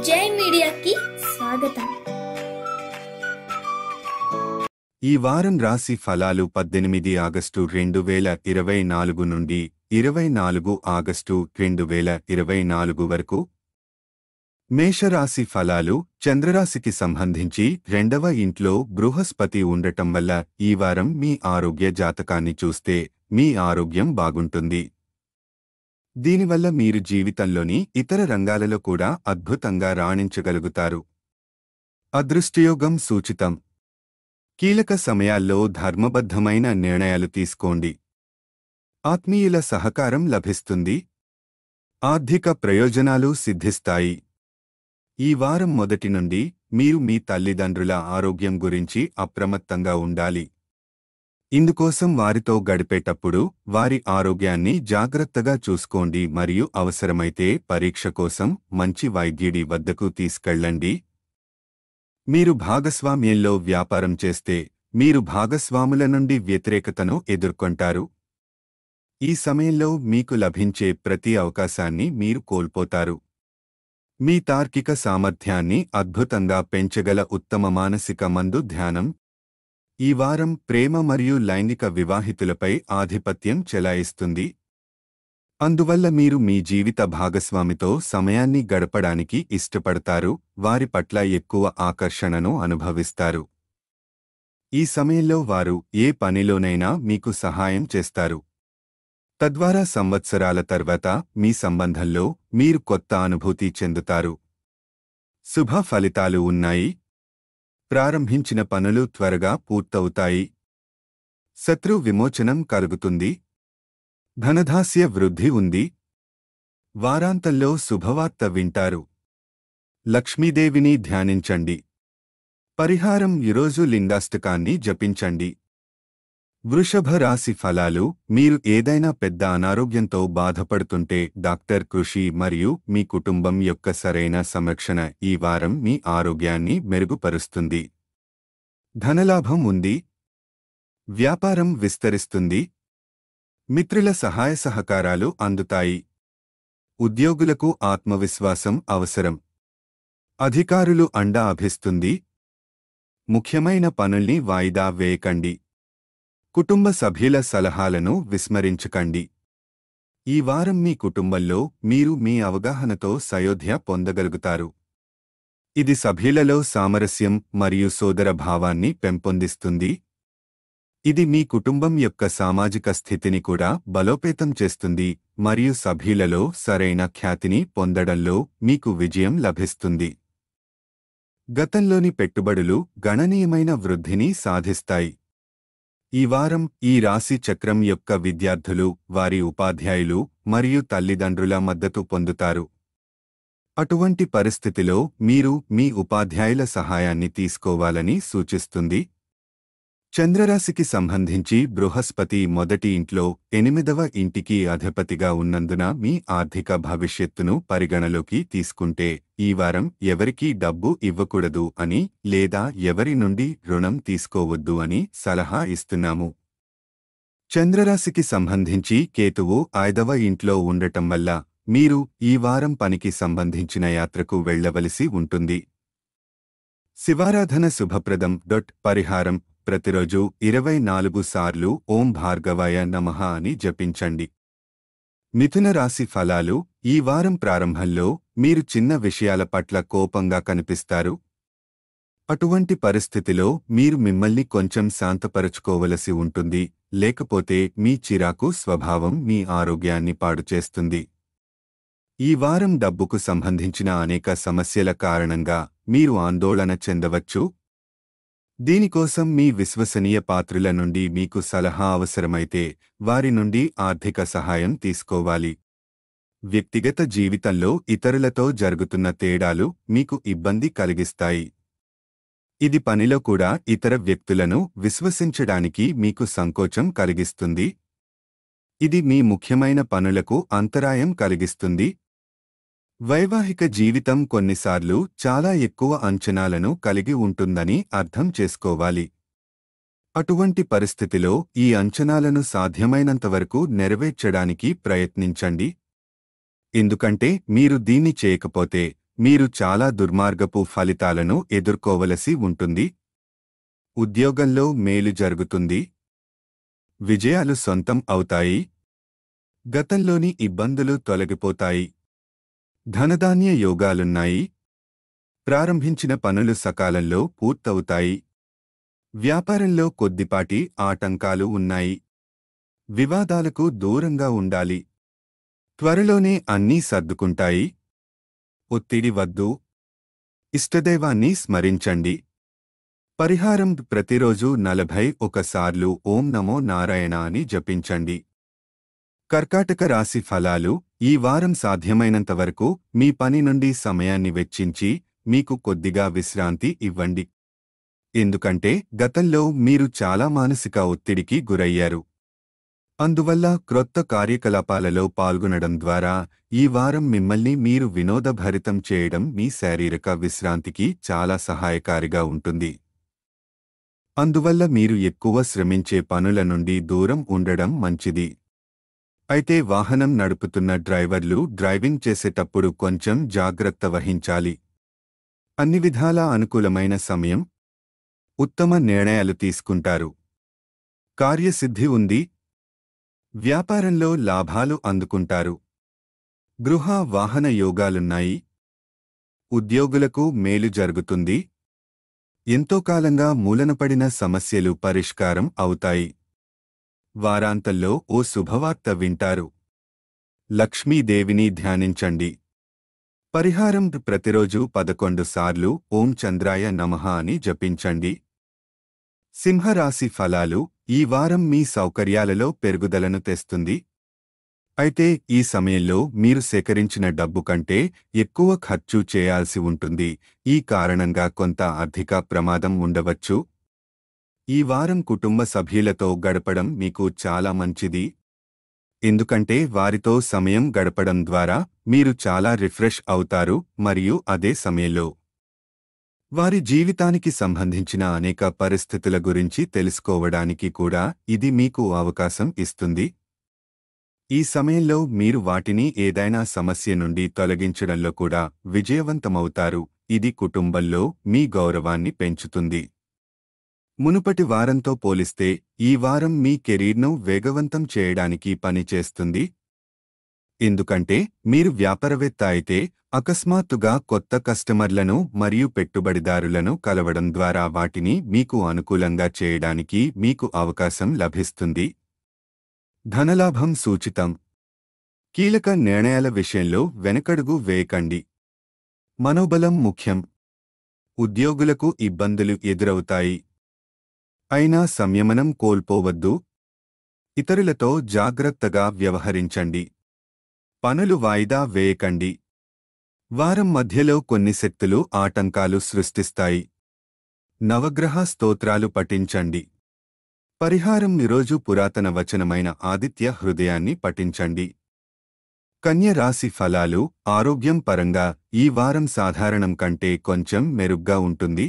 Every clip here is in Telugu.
జై మీడియాకి స్వాగతం. ఈ వారం రాశి ఫలాలు 18 ఆగస్టు 2024 నుండి 24 ఆగస్టు 2024 వరకు. మేషరాశి ఫలాలు. చంద్రరాశికి సంబంధించి 2వ ఇంట్లో బృహస్పతి ఉండటం వల్ల ఈ వారం మీ ఆరోగ్య జాతకాన్ని చూస్తే మీ ఆరోగ్యం బాగుంటుంది. దీనివల్ల మీరు జీవితంలోని ఇతర రంగాలలో కూడా అద్భుతంగా రాణించగలుగుతారు. అదృష్టయోగం సూచితం. కీలక సమయాల్లో ధర్మబద్ధమైన నిర్ణయాలు తీసుకోండి. ఆత్మీయుల సహకారం లభిస్తుంది. ఆర్థిక ప్రయోజనాలు సిద్ధిస్తాయి. ఈ వారం మొదటి నుండి మీరు మీ తల్లిదండ్రుల ఆరోగ్యం గురించి అప్రమత్తంగా ఉండాలి. ఇందుకోసం వారితో గడిపేటప్పుడు వారి ఆరోగ్యాన్ని జాగ్రత్తగా చూసుకోండి మరియు అవసరమైతే పరీక్ష కోసం మంచి వైద్యుడి వద్దకు తీసుకెళ్ళండి. మీరు భాగస్వామ్యంలో వ్యాపారం చేస్తే మీరు భాగస్వాముల నుండి వ్యతిరేకతను ఎదుర్కొంటారు. ఈ సమయంలో మీకు లభించే ప్రతి అవకాశాన్ని మీరు కోల్పోతారు. మీ తార్కిక సామర్థ్యాన్ని అద్భుతంగా పెంచగల ఉత్తమ మానసిక మందు ధ్యానం. ఈ వారం ప్రేమ మరియు లైంగిక వివాహితులపై ఆధిపత్యం చెలాయిస్తుంది. అందువల్ల మీరు మీ జీవిత భాగస్వామితో సమయాన్ని గడపడానికి ఇష్టపడతారు, వారి పట్ల ఎక్కువ ఆకర్షణను అనుభవిస్తారు. ఈ సమయంలో వారు ఏ పనిలోనైనా మీకు సహాయం చేస్తారు. తద్వారా సంవత్సరాల తర్వాత మీ సంబంధంలో మీరు కొత్త అనుభూతి చెందుతారు. శుభ ఫలితాలు ఉన్నాయి. ప్రారంభించిన పనులు త్వరగా పూర్తవుతాయి. శత్రు విమోచనం కలుగుతుంది. ధనధాస్య వృద్ధి ఉంది. వారాంతంలో శుభవార్త వింటారు. లక్ష్మీదేవిని ధ్యానించండి. పరిహారం. ఈరోజు లింగాష్టకాన్ని జపించండి. వృషభ రాశి ఫలాలు. మీరు ఏదైనా పెద్ద అనారోగ్యంతో బాధపడుతుంటే డాక్టర్ కృషి మరియు మీ కుటుంబం యొక్క సరైన సంరక్షణ ఈ వారం మీ ఆరోగ్యాన్ని మెరుగుపరుస్తుంది. ధనలాభం ఉంది. వ్యాపారం విస్తరిస్తుంది. మిత్రుల సహాయ సహకారాలు అందుతాయి. ఉద్యోగులకు ఆత్మవిశ్వాసం అవసరం. అధికారులు అండ అభిస్తుంది. ముఖ్యమైన పనుల్ని వాయిదా వేయకండి. కుటుంబ సభ్యుల సలహాలను విస్మరించకండి. ఈ వారం మీ కుటుంబంలో మీరు మీ అవగాహనతో సయోధ్య పొందగలుగుతారు. ఇది సభ్యులలో సామరస్యం మరియు సోదర భావాన్ని పెంపొందిస్తుంది. ఇది మీ కుటుంబం యొక్క సామాజిక స్థితిని కూడా బలోపేతం చేస్తుంది మరియు సభ్యులలో సరైన ఖ్యాతిని పొందడంలో మీకు విజయం లభిస్తుంది. గతంలోని పెట్టుబడులు గణనీయమైన వృద్ధిని సాధిస్తాయి. ఈ వారం ఈ రాశి చక్రం యొక్క విద్యార్థులు వారి ఉపాధ్యాయులు మరియు తల్లిదండ్రుల మద్దతు పొందుతారు. అటువంటి పరిస్థితిలో మీరు మీ ఉపాధ్యాయుల సహాయాన్ని తీసుకోవాలని సూచిస్తుంది. చంద్రరాశికి సంబంధించి బృహస్పతి మొదటి ఇంట్లో 8వ ఇంటికి అధిపతిగా ఉన్నందున మీ ఆర్థిక భవిష్యత్తును పరిగణలోకి తీసుకుంటే ఈ వారం ఎవరికీ డబ్బు ఇవ్వకూడదు అని లేదా ఎవరి నుండి రుణం తీసుకోవద్దు అని సలహా ఇస్తున్నాము. చంద్రరాశికి సంబంధించి కేతువు 5వ ఇంట్లో ఉండటం వల్ల మీరు ఈ వారం పనికి సంబంధించిన యాత్రకు వెళ్లవలసి ఉంటుంది. శివారాధన శుభప్రదం. పరిహారం. ప్రతిరోజు 24 సార్లు ఓం భార్గవాయ నమః అని జపించండి. మిథున రాశి ఫలాలు. ఈ వారం ప్రారంభంలో మీరు చిన్న విషయాల పట్ల కోపంగా కనిపిస్తారు. అటువంటి పరిస్థితిలో మీరు మిమ్మల్ని కొంచెం శాంతపరచుకోవలసి ఉంటుంది, లేకపోతే మీ చిరాకు స్వభావం మీ ఆరోగ్యాన్ని పాడుచేస్తుంది. ఈ వారం డబ్బుకు సంబంధించిన అనేక సమస్యల కారణంగా మీరు ఆందోళన చెందవచ్చు. దీనికోసం మీ విశ్వసనీయ పాత్రుల నుండి మీకు సలహా అవసరమైతే వారి నుండి ఆర్థిక సహాయం తీసుకోవాలి. వ్యక్తిగత జీవితంలో ఇతరులతో జరుగుతున్న తేడాలు మీకు ఇబ్బంది కలిగిస్తాయి. ఇది పనిలో కూడా ఇతర వ్యక్తులను విశ్వసించడానికి మీకు సంకోచం కలిగిస్తుంది. ఇది మీ ముఖ్యమైన పనులకు అంతరాయం కలిగిస్తుంది. వైవాహిక జీవితం కొన్నిసార్లు చాలా ఎక్కువ అంచనాలను కలిగి ఉంటుందని అర్థం చేసుకోవాలి. అటువంటి పరిస్థితిలో ఈ అంచనాలను సాధ్యమైనంతవరకు నెరవేర్చడానికి ప్రయత్నించండి. ఎందుకంటే మీరు దీన్ని చేయకపోతే మీరు చాలా దుర్మార్గపు ఫలితాలను ఎదుర్కోవలసి ఉంటుంది. ఉద్యోగంలో మేలు జరుగుతుంది. విజయాలు సొంతం అవుతాయి. గతంలోని ఇబ్బందులు తొలగిపోతాయి. ధనధాన్య యోగాలున్నాయి. ప్రారంభించిన పనులు సకాలంలో పూర్తవుతాయి. వ్యాపారంలో కొద్దిపాటి ఆటంకాలు ఉన్నాయి. వివాదాలకు దూరంగా ఉండాలి. త్వరలోనే అన్నీ సర్దుకుంటాయి. ఒత్తిడి వద్దు. ఇష్టదైవాన్ని స్మరించండి. పరిహారం: ప్రతిరోజు 41 సార్లు ఓం నమో నారాయణ అని జపించండి. కర్కాటక రాశి ఫలాలు: ఈ వారం సాధ్యమైనంతవరకు మీ పని నుండి సమయాన్ని వెచ్చించి మీకు కొద్దిగా విశ్రాంతి ఇవ్వండి. ఎందుకంటే గతంలో మీరు చాలా మానసిక ఒత్తిడికి గురయ్యారు. అందువల్ల క్రొత్త కార్యకలాపాలలో పాల్గొనడం ద్వారా ఈ వారం మిమ్మల్ని మీరు వినోదభరితం చేయడం మీ శారీరక విశ్రాంతికి చాలా సహాయకారిగా ఉంటుంది. అందువల్ల మీరు ఎక్కువ శ్రమించే పనుల నుండి దూరం ఉండడం మంచిది. అయితే వాహనం నడుపుతున్న డ్రైవర్లు డ్రైవింగ్ చేసేటప్పుడు కొంచెం జాగ్రత్త వహించాలి. అన్ని విధాలా అనుకూలమైన సమయం. ఉత్తమ నిర్ణయాలు తీసుకుంటారు. కార్యసిద్ధి ఉంది. వ్యాపారంలో లాభాలు అందుకుంటారు. గృహ వాహన యోగాలున్నాయి. ఉద్యోగులకు మేలు జరుగుతుంది. ఎంతో కాలంగా మూలనపడిన సమస్యలు పరిష్కారం అవుతాయి. వారాంతంలో ఓ శుభవార్త వింటారు. లక్ష్మీదేవిని ధ్యానించండి. పరిహారం: ప్రతిరోజు 11 సార్లు ఓం చంద్రాయ నమః అని జపించండి. సింహరాశి ఫలాలు: ఈ వారం మీ సౌకర్యాలలో పెరుగుదలను తెస్తుంది. అయితే ఈ సమయంలో మీరు సేకరించిన డబ్బు కంటే ఎక్కువ ఖర్చు చేయాల్సి ఉంటుంది. ఈ కారణంగా కొంత ఆర్థిక ప్రమాదం ఉండవచ్చు. ఈ వారం కుటుంబ సభ్యులతో గడపడం మీకు చాలా మంచిది. ఎందుకంటే వారితో సమయం గడపడం ద్వారా మీరు చాలా రిఫ్రెష్ అవుతారు మరియు అదే సమయంలో వారి జీవితానికి సంబంధించిన అనేక పరిస్థితుల గురించి తెలుసుకోవడానికి కూడా ఇది మీకు అవకాశం ఇస్తుంది. ఈ సమయంలో మీరు వాటిని ఏదైనా సమస్య నుండి తొలగించడంలో కూడా విజయవంతమవుతారు. ఇది కుటుంబంలో మీ గౌరవాన్ని పెంచుతుంది. మునుపటి వారంతో పోలిస్తే ఈ వారం మీ కెరీర్ను వేగవంతం చేయడానికి పనిచేస్తుంది. ఎందుకంటే మీరు వ్యాపారవేత్త అయితే అకస్మాత్తుగా కొత్త కస్టమర్లను మరియు పెట్టుబడిదారులను కలవడం ద్వారా వాటిని మీకు అనుకూలంగా చేయడానికి మీకు అవకాశం లభిస్తుంది. ధనలాభం సూచితం. కీలక నిర్ణయాల విషయంలో వెనకడుగు వేయకండి. మనోబలం ముఖ్యం. ఉద్యోగులకు ఇబ్బందులు ఎదురవుతాయి. అయినా సంయమనం కోల్పోవద్దు. ఇతరులతో జాగ్రత్తగా వ్యవహరించండి. పనులు వాయిదా వేయకండి. వారం మధ్యలో కొన్ని శక్తులు ఆటంకాలు సృష్టిస్తాయి. నవగ్రహ స్తోత్రాలు పఠించండి. పరిహారం: ఈరోజు పురాతన వచనమైన ఆదిత్య హృదయాన్ని పఠించండి. కన్య రాశి ఫలాలు: ఆరోగ్యం పరంగా ఈ వారం సాధారణం కంటే కొంచెం మెరుగ్గా ఉంటుంది.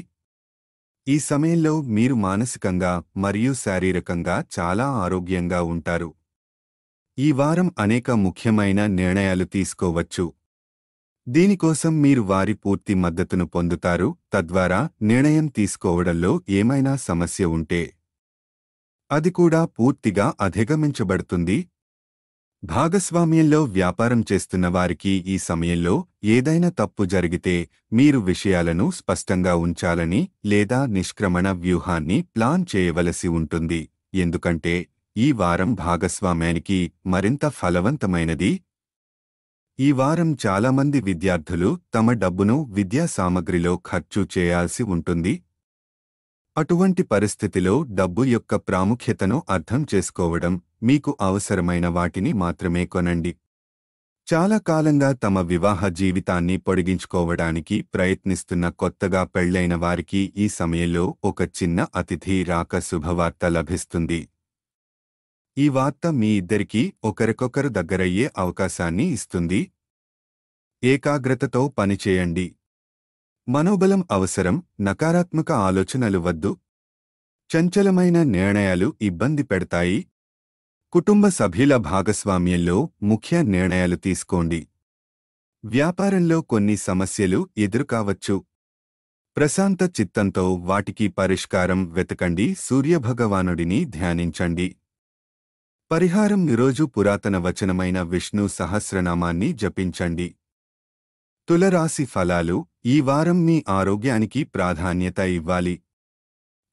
ఈ సమయంలో మీరు మానసికంగా మరియు శారీరకంగా చాలా ఆరోగ్యంగా ఉంటారు. ఈ వారం అనేక ముఖ్యమైన నిర్ణయాలు తీసుకోవచ్చు. దీనికోసం మీరు వారి పూర్తి మద్దతును పొందుతారు. తద్వారా నిర్ణయం తీసుకోవడంలో ఏమైనా సమస్య ఉంటే అది కూడా పూర్తిగా అధిగమించబడుతుంది. భాగస్వామ్యంలో వ్యాపారం చేస్తున్న వారికి ఈ సమయంలో ఏదైనా తప్పు జరిగితే మీరు విషయాలను స్పష్టంగా ఉంచాలని లేదా నిష్క్రమణ వ్యూహాన్ని ప్లాన్ చేయవలసి ఉంటుంది. ఎందుకంటే ఈ వారం భాగస్వామ్యానికి మరింత ఫలవంతమైనది. ఈ వారం చాలామంది విద్యార్థులు తమ డబ్బును విద్యా సామగ్రిలో ఖర్చు చేయాల్సి ఉంటుంది. అటువంటి పరిస్థితిలో డబ్బు యొక్క ప్రాముఖ్యతను అర్థం చేసుకోవడం, మీకు అవసరమైన వాటిని మాత్రమే కొనండి. చాలా కాలంగా తమ వివాహ జీవితాన్ని పొడిగించుకోవడానికి ప్రయత్నిస్తున్న కొత్తగా పెళ్లైన వారికి ఈ సమయంలో ఒక చిన్న అతిథి రాక శుభవార్త లభిస్తుంది. ఈ వార్త మీ ఇద్దరికీ ఒకరికొకరు దగ్గరయ్యే అవకాశాన్ని ఇస్తుంది. ఏకాగ్రతతో పనిచేయండి. మనోబలం అవసరం. నకారాత్మక ఆలోచనలు వద్దు. చంచలమైన నిర్ణయాలు ఇబ్బంది పెడతాయి. కుటుంబ సభ్యుల భాగస్వామ్యంలో ముఖ్య నిర్ణయాలు తీసుకోండి. వ్యాపారంలో కొన్ని సమస్యలు ఎదురుకావచ్చు. ప్రశాంత చిత్తంతో వాటికి పరిష్కారం వెతకండి. సూర్యభగవానుడిని ధ్యానించండి. పరిహారం: ఈరోజు పురాతన వచనమైన విష్ణు సహస్రనామాన్ని జపించండి. తులరాశి ఫలాలు: ఈ వారం మీ ఆరోగ్యానికి ప్రాధాన్యత ఇవ్వాలి.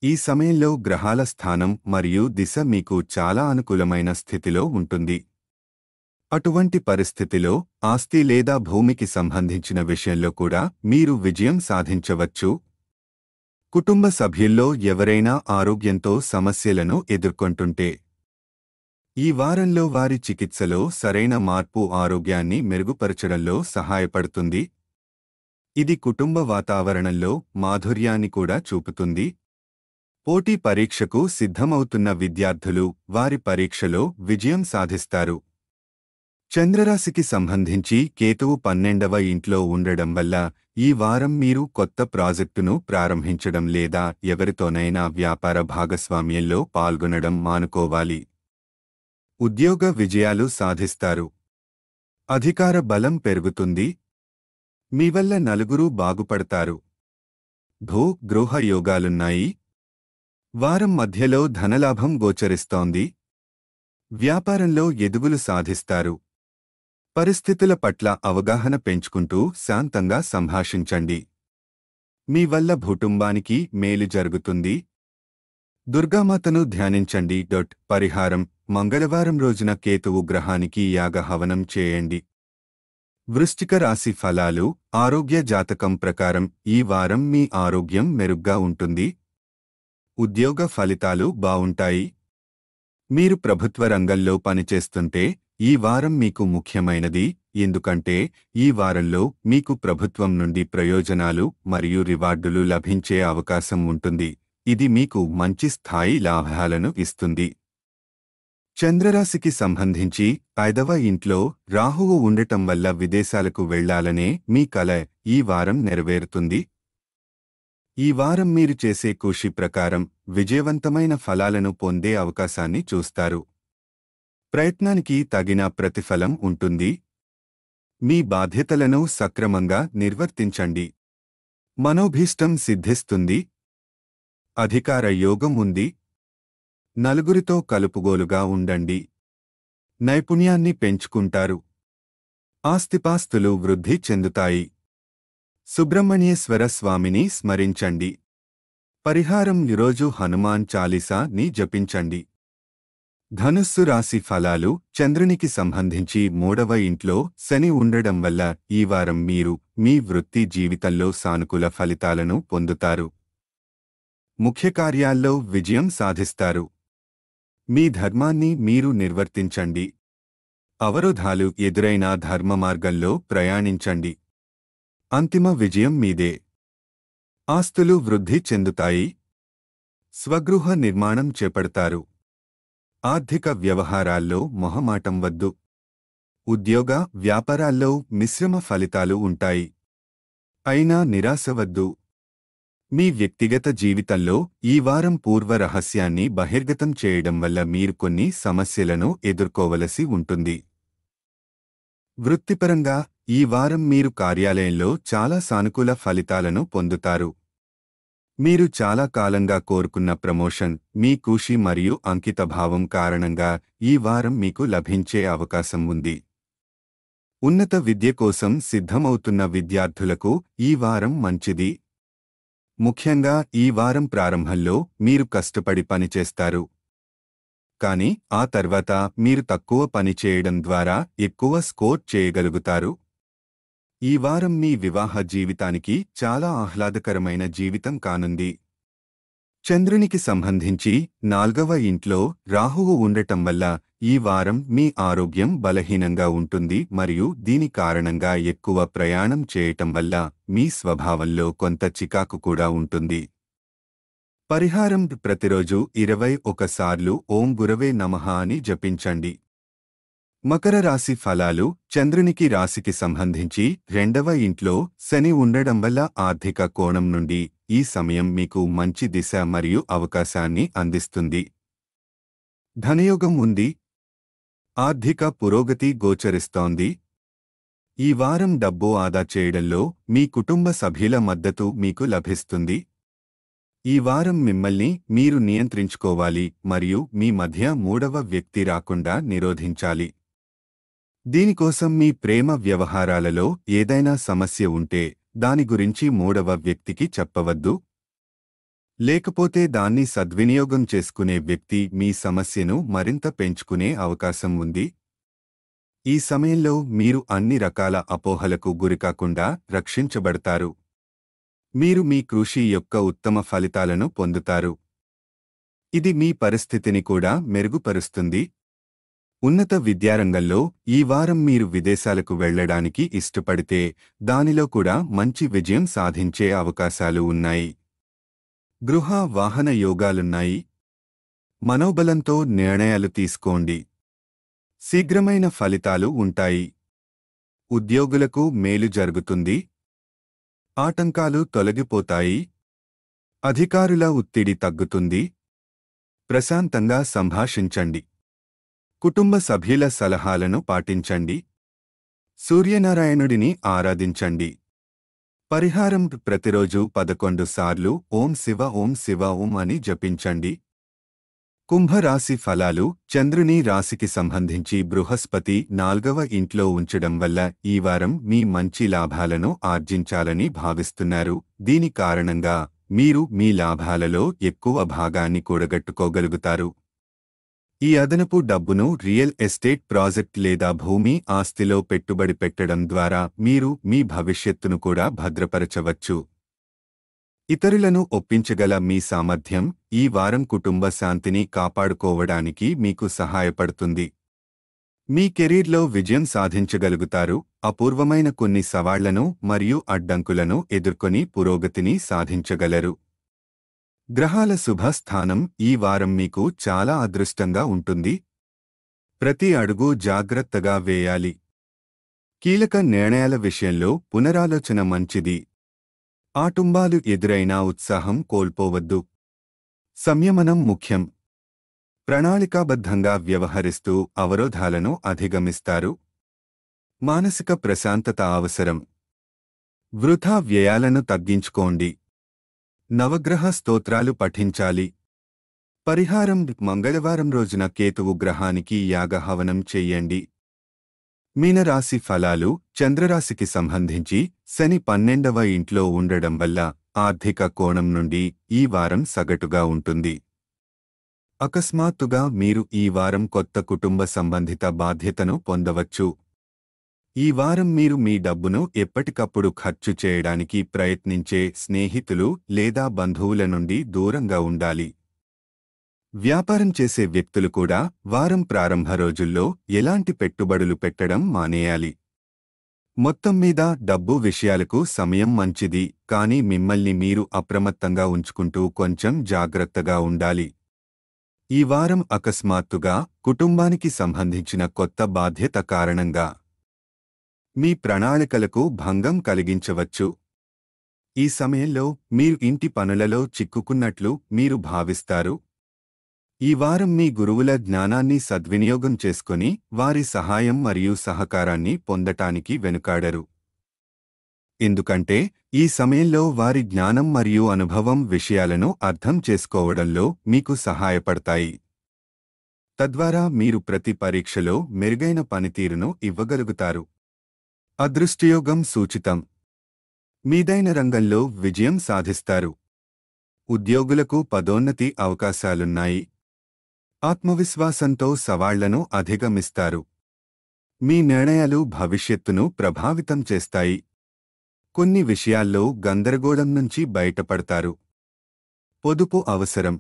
ఈ సమయంలో గ్రహాల స్థానం మరియు దిశ మీకు చాలా అనుకూలమైన స్థితిలో ఉంటుంది. అటువంటి పరిస్థితిలో ఆస్తి లేదా భూమికి సంబంధించిన విషయంలో కూడా మీరు విజయం సాధించవచ్చు. కుటుంబ సభ్యుల్లో ఎవరైనా ఆరోగ్యంతో సమస్యలను ఎదుర్కొంటుంటే ఈ వారంలో వారి చికిత్సలో సరైన మార్పు ఆరోగ్యాన్ని మెరుగుపరచడంలో సహాయపడుతుంది. ఇది కుటుంబ వాతావరణంలో మాధుర్యాన్ని కూడా చూపుతుంది. పోటీ పరీక్షకు సిద్ధమవుతున్న విద్యార్థులు వారి పరీక్షలో విజయం సాధిస్తారు. చంద్రరాశికి సంబంధించి కేతువు 12వ ఇంట్లో ఉండడం వల్ల ఈ వారం మీరు కొత్త ప్రాజెక్టును ప్రారంభించడం లేదా ఎవరితోనైనా వ్యాపార భాగస్వామ్యంలో పాల్గొనడం మానుకోవాలి. ఉద్యోగ విజయాలు సాధిస్తారు. అధికార బలం పెరుగుతుంది. మీ వల్ల నలుగురు బాగుపడతారు. భూ గృహ యోగాలున్నాయి. వారం మధ్యలో ధనలాభం గోచరిస్తోంది. వ్యాపారంలో ఎదుగులు సాధిస్తారు. పరిస్థితుల పట్ల అవగాహన పెంచుకుంటూ శాంతంగా సంభాషించండి. మీ వల్ల కుటుంబానికి మేలు జరుగుతుంది. దుర్గామాతను ధ్యానించండి. పరిహారం: మంగళవారం రోజున కేతువు గ్రహానికి యాగహవనం చేయండి. వృశ్చిక రాశి ఫలాలు: ఆరోగ్య జాతకం ప్రకారం ఈ వారం మీ ఆరోగ్యం మెరుగ్గా ఉంటుంది. ఉద్యోగ ఫలితాలు బావుంటాయి. మీరు ప్రభుత్వ రంగంలో పనిచేస్తుంటే ఈ వారం మీకు ముఖ్యమైనది, ఎందుకంటే ఈ వారంలో మీకు ప్రభుత్వం నుండి ప్రయోజనాలు మరియు రివార్డులు లభించే అవకాశం ఉంటుంది. ఇది మీకు మంచి స్థాయి లాభాలను ఇస్తుంది. చంద్రరాశికి సంబంధించి 5వ ఇంట్లో రాహువు ఉండటం వల్ల విదేశాలకు వెళ్లాలనే మీ కల ఈ వారం నెరవేరుతుంది. ఈ వారం మీరు చేసే కృషి ప్రకారం విజయవంతమైన ఫలాలను పొందే అవకాశాన్ని చూస్తారు. ప్రయత్నానికి తగిన ప్రతిఫలం ఉంటుంది. మీ బాధ్యతలను సక్రమంగా నిర్వర్తించండి. మనోభీష్టం సిద్ధిస్తుంది. అధికార యోగం ఉంది. నలుగురితో కలుపుగోలుగా ఉండండి. నైపుణ్యాన్ని పెంచుకుంటారు. ఆస్తిపాస్తులు వృద్ధి చెందుతాయి. సుబ్రహ్మణ్యేశ్వర స్వామిని స్మరించండి. పరిహారం: ఈరోజు హనుమాన్ చాలీసాని జపించండి. ధనుస్సు రాశి ఫలాలు: చంద్రునికి సంబంధించి 3వ ఇంట్లో శని ఉండడం వల్ల ఈ వారం మీరు మీ వృత్తి జీవితంలో సానుకూల ఫలితాలను పొందుతారు. ముఖ్య కార్యాల్లో విజయం సాధిస్తారు. మీ ధర్మాన్ని మీరు నిర్వర్తించండి. అవరోధాలు ఎదురైనా ధర్మ మార్గంలో ప్రయాణించండి. అంతిమ విజయం మీదే. ఆస్తులు వృద్ధి చెందుతాయి. స్వగృహ నిర్మాణం చేపడతారు. ఆర్థిక వ్యవహారాల్లో మొహమాటం వద్దు. ఉద్యోగ వ్యాపారాల్లో మిశ్రమ ఫలితాలు ఉంటాయి. అయినా నిరాశ వద్దు. మీ వ్యక్తిగత జీవితంలో ఈ వారం పూర్వ రహస్యాన్ని బహిర్గతం చేయడం వల్ల మీరు కొన్ని సమస్యలను ఎదుర్కోవలసి ఉంటుంది. వృత్తిపరంగా ఈ వారం మీరు కార్యాలయంలో చాలా సానుకూల ఫలితాలను పొందుతారు. మీరు చాలా కాలంగా కోరుకున్న ప్రమోషన్, మీ కృషి మరియు అంకితభావం కారణంగా ఈ వారం మీకు లభించే అవకాశం ఉంది. ఉన్నత విద్య కోసం సిద్ధమవుతున్న విద్యార్థులకు ఈ వారం మంచిది. ముఖ్యంగా ఈ వారం ప్రారంభంలో మీరు కష్టపడి పనిచేస్తారు. కానీ ఆ తర్వాత మీరు తక్కువ పని చేయడం ద్వారా ఎక్కువ స్కోర్ చేయగలుగుతారు. ఈ వారం మీ వివాహ జీవితానికి చాలా ఆహ్లాదకరమైన జీవితం కానుంది. చంద్రునికి సంబంధించి 4వ ఇంట్లో రాహువు ఉండటం వల్ల ఈ వారం మీ ఆరోగ్యం బలహీనంగా ఉంటుంది మరియు దీని కారణంగా ఎక్కువ ప్రయాణం చేయటం వల్ల మీ స్వభావంలో కొంత చికాకు కూడా ఉంటుంది. పరిహారం: ప్రతిరోజు 21 సార్లు ఓం గురవే నమః అని జపించండి. మకర రాశి ఫలాలు: చంద్రునికి రాశికి సంబంధించి 2వ ఇంట్లో శని ఉండడం వల్ల ఆర్థిక కోణం నుండి ఈ సమయం మీకు మంచి దిశ మరియు అవకాశాన్ని అందిస్తుంది. ధనయోగం ఉంది. ఆర్థిక పురోగతి గోచరిస్తోంది. ఈ వారం డబ్బు ఆదా చేయడంలో మీ కుటుంబ సభ్యుల మద్దతు మీకు లభిస్తుంది. ఈ వారం మిమ్మల్ని మీరు నియంత్రించుకోవాలి మరియు మీ మధ్య మూడవ వ్యక్తి రాకుండా నిరోధించాలి. దీనికోసం మీ ప్రేమ వ్యవహారాలలో ఏదైనా సమస్య ఉంటే దాని గురించి మూడవ వ్యక్తికి చెప్పవద్దు. లేకపోతే దాన్ని సద్వినియోగం చేసుకునే వ్యక్తి మీ సమస్యను మరింత పెంచుకునే అవకాశం ఉంది. ఈ సమయంలో మీరు అన్ని రకాల అపోహలకు గురికాకుండా రక్షించబడతారు. మీరు మీ కృషి యొక్క ఉత్తమ ఫలితాలను పొందుతారు. ఇది మీ పరిస్థితిని కూడా మెరుగుపరుస్తుంది. ఉన్నత విద్యారంగంలో ఈ వారం మీరు విదేశాలకు వెళ్లడానికి ఇష్టపడితే దానిలో కూడా మంచి విజయం సాధించే అవకాశాలు ఉన్నాయి. గృహ వాహన యోగాలున్నాయి. మనోబలంతో నిర్ణయాలు తీసుకోండి. శీఘ్రమైన ఫలితాలు ఉంటాయి. ఉద్యోగులకు మేలు జరుగుతుంది. ఆటంకాలు తొలగిపోతాయి. అధికారుల ఒత్తిడి తగ్గుతుంది. ప్రశాంతంగా సంభాషించండి. కుటుంబ సభ్యుల సలహాలను పాటించండి. సూర్యనారాయణుడిని ఆరాధించండి. పరిహారం: ప్రతిరోజు 11 సార్లు ఓం శివ ఓం శివ ఓం అని జపించండి. కుంభరాశి ఫలాలు. చంద్రుని రాశికి సంబంధించి బృహస్పతి 4వ ఇంట్లో ఉంచడం వల్ల ఈ వారం మీ మంచి లాభాలను ఆర్జించాలని భావిస్తున్నారు. దీని కారణంగా మీరు మీ లాభాలలో ఎక్కువ భాగాన్ని కూడగట్టుకోగలుగుతారు. ఈ అదనపు డబ్బును రియల్ ఎస్టేట్ ప్రాజెక్ట్ లేదా భూమి ఆస్తిలో పెట్టుబడి పెట్టడం ద్వారా మీరు మీ భవిష్యత్తును కూడా భద్రపరచవచ్చు. ఇతరులను ఒప్పించగల మీ సామర్థ్యం ఈ వారం కుటుంబ శాంతిని కాపాడుకోవడానికి మీకు సహాయపడుతుంది. మీ కెరీర్లో విజయం సాధించగలుగుతారు. అపూర్వమైన కొన్ని సవాళ్లను మరియు అడ్డంకులను ఎదుర్కొని పురోగతిని సాధించగలరు. గ్రహాల శుభస్థానం ఈ వారం మీకు చాలా అదృష్టంగా ఉంటుంది. ప్రతి అడుగు జాగ్రత్తగా వేయాలి. కీలక నిర్ణయాల విషయంలో పునరాలోచన మంచిది. ఆటుంబాలు ఎదురైనా ఉత్సాహం కోల్పోవద్దు. సంయమనం ముఖ్యం. ప్రణాళికాబద్ధంగా వ్యవహరిస్తూ అవరోధాలను అధిగమిస్తారు. మానసిక ప్రశాంతత అవసరం. వృథా వ్యయాలను తగ్గించుకోండి. నవగ్రహ స్తోత్రాలు పఠించాలి. పరిహారం: మంగళవారం రోజున కేతువు గ్రహానికి యాగహవనం చెయ్యండి. మీనరాశి ఫలాలు. చంద్రరాశికి సంబంధించి శని 12వ ఇంట్లో ఉండడం వల్ల ఆర్థిక కోణం నుండి ఈ వారం సగటుగా ఉంటుంది. అకస్మాత్తుగా మీరు ఈ వారం కొత్త కుటుంబ సంబంధిత బాధ్యతను పొందవచ్చు. ఈ వారం మీరు మీ డబ్బును ఎప్పటికప్పుడు ఖర్చు చేయడానికి ప్రయత్నించే స్నేహితులు లేదా బంధువుల నుండి దూరంగా ఉండాలి. వ్యాపారం చేసే వ్యక్తులు కూడా వారం ప్రారంభ రోజుల్లో ఎలాంటి పెట్టుబడులు పెట్టడం మానేయాలి. మొత్తం మీద డబ్బు విషయాలకు సమయం మంచిది, కానీ మిమ్మల్ని మీరు అప్రమత్తంగా ఉంచుకుంటూ కొంచెం జాగ్రత్తగా ఉండాలి. ఈ వారం అకస్మాత్తుగా కుటుంబానికి సంబంధించిన కొత్త బాధ్యత కారణంగా మీ ప్రణాళికలకు భంగం కలిగించవచ్చు. ఈ సమయంలో మీరు ఇంటి పనులలో చిక్కుకున్నట్లు మీరు భావిస్తారు. ఈ వారం మీ గురువుల జ్ఞానాన్ని సద్వినియోగం చేసుకొని వారి సహాయం మరియు సహకారాన్ని పొందటానికి వెనుకాడరు. ఎందుకంటే ఈ సమయంలో వారి జ్ఞానం మరియు అనుభవం విషయాలను అర్థం చేసుకోవడంలో మీకు సహాయపడతాయి. తద్వారా మీరు ప్రతి పరీక్షలో మెరుగైన పనితీరును ఇవ్వగలుగుతారు. అదృష్టయోగం సూచితం. మీదైన రంగంలో విజయం సాధిస్తారు. ఉద్యోగులకు పదోన్నతి అవకాశాలున్నాయి. ఆత్మవిశ్వాసంతో సవాళ్లను అధిగమిస్తారు. మీ నిర్ణయాలు భవిష్యత్తును ప్రభావితం చేస్తాయి. కొన్ని విషయాల్లో గందరగోళం నుంచి బయటపడతారు. పొదుపు అవసరం.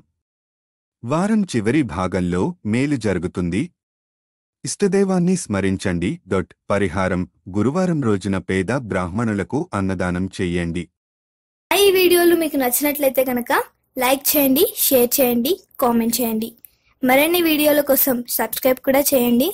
వారం చివరి భాగంలో మేలు జరుగుతుంది. ఇష్టదైవాన్ని స్మరించండి. పరిహారం: గురువారం రోజున పేద బ్రాహ్మణులకు అన్నదానం చెయ్యండి. ఈ వీడియోలు మీకు నచ్చినట్లయితే కనుక లైక్ చేయండి, షేర్ చేయండి, కామెంట్ చేయండి. మరిన్ని వీడియోల కోసం సబ్స్క్రైబ్ కూడా చేయండి.